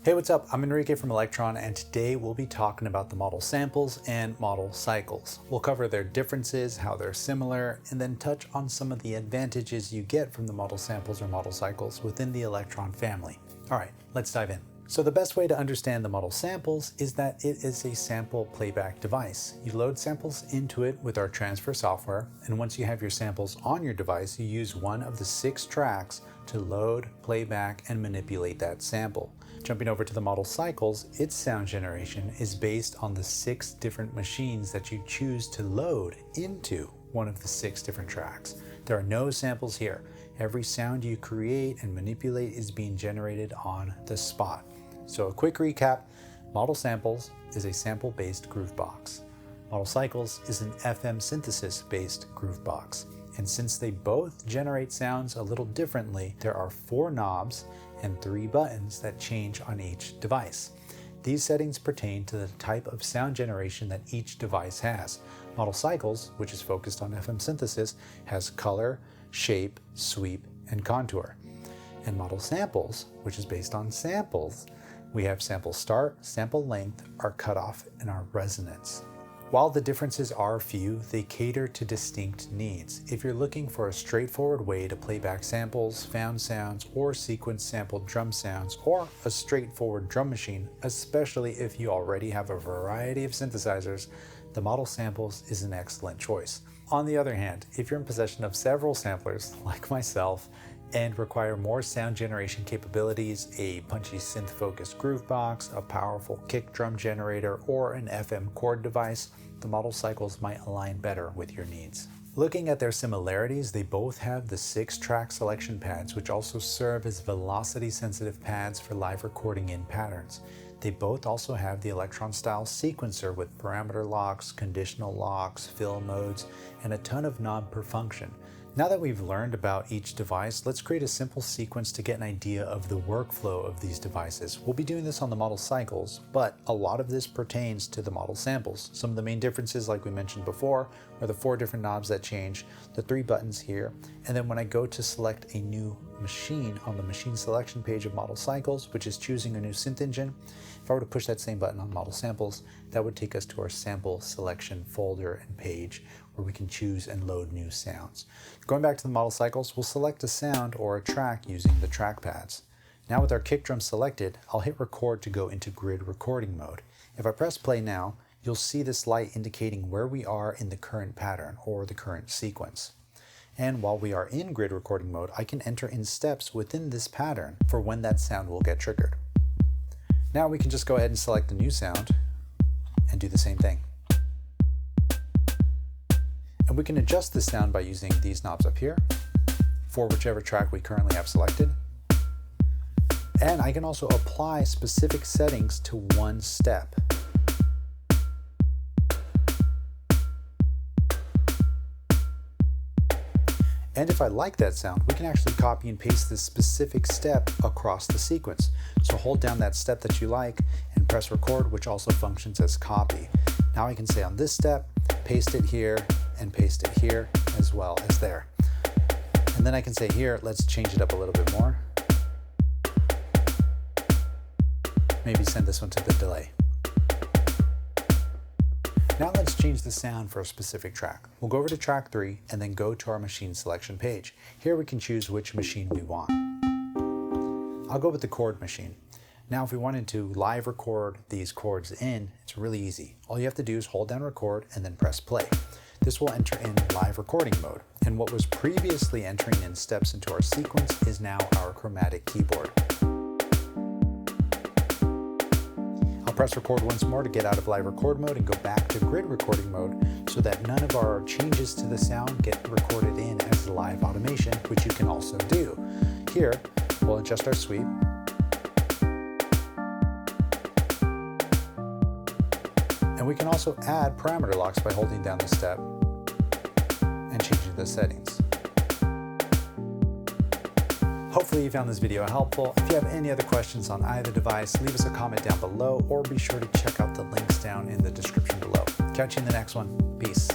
Hey, what's up? I'm Enrique from Elektron, and today we'll be talking about the model samples and model cycles. We'll cover their differences, how they're similar, and then touch on some of the advantages you get from the model samples or model cycles within the Elektron family. All right, let's dive in. So the best way to understand the model samples is that it is a sample playback device. You load samples into it with our transfer software, and once you have your samples on your device, you use one of the 6 tracks to load, playback, and manipulate that sample. Jumping over to the model cycles, its sound generation is based on the 6 different machines that you choose to load into one of the 6 different tracks. There are no samples here. Every sound you create and manipulate is being generated on the spot. So a quick recap, model samples is a sample-based groovebox. Model cycles is an FM synthesis-based groovebox. And since they both generate sounds a little differently, there are 4 knobs and 3 buttons that change on each device. These settings pertain to the type of sound generation that each device has. Model cycles, which is focused on FM synthesis, has color, shape, sweep, and contour. And model samples, which is based on samples, we have sample start, sample length, our cutoff, and our resonance. While the differences are few, they cater to distinct needs. If you're looking for a straightforward way to play back samples, found sounds, or sequence sampled drum sounds, or a straightforward drum machine, especially if you already have a variety of synthesizers, the model samples is an excellent choice. On the other hand, if you're in possession of several samplers, like myself, and require more sound generation capabilities, a punchy synth-focused groovebox, a powerful kick drum generator, or an FM chord device, the model cycles might align better with your needs. Looking at their similarities, they both have the 6-track selection pads, which also serve as velocity-sensitive pads for live recording in patterns. They both also have the Elektron-style sequencer with parameter locks, conditional locks, fill modes, and a ton of knob per function. Now that we've learned about each device, let's create a simple sequence to get an idea of the workflow of these devices. We'll be doing this on the model cycles, but a lot of this pertains to the model samples. Some of the main differences, like we mentioned before, are the 4 different knobs that change, the 3 buttons here, and then when I go to select a new machine on the machine selection page of model cycles, which is choosing a new synth engine, if I were to push that same button on model samples, that would take us to our sample selection folder and page where we can choose and load new sounds. Going back to the model cycles, we'll select a sound or a track using the track pads. Now with our kick drum selected, I'll hit record to go into grid recording mode. If I press play now, you'll see this light indicating where we are in the current pattern or the current sequence. And while we are in grid recording mode, I can enter in steps within this pattern for when that sound will get triggered. Now we can just go ahead and select the new sound and do the same thing. And we can adjust the sound by using these knobs up here for whichever track we currently have selected. And I can also apply specific settings to one step. And if I like that sound, we can actually copy and paste this specific step across the sequence. So hold down that step that you like and press record, which also functions as copy. Now I can say on this step, paste it here, and paste it here as well as there. And then I can say here, let's change it up a little bit more. Maybe send this one to the delay. Now let's change the sound for a specific track. We'll go over to track 3 and then go to our machine selection page. Here we can choose which machine we want. I'll go with the chord machine. Now if we wanted to live record these chords in, it's really easy. All you have to do is hold down record and then press play. This will enter in live recording mode. And what was previously entering in steps into our sequence is now our chromatic keyboard. Press record once more to get out of live record mode and go back to grid recording mode so that none of our changes to the sound get recorded in as live automation, which you can also do. Here, we'll adjust our sweep. And we can also add parameter locks by holding down the step and changing the settings. Hopefully you found this video helpful. If you have any other questions on either device, leave us a comment down below or be sure to check out the links down in the description below. Catch you in the next one. Peace.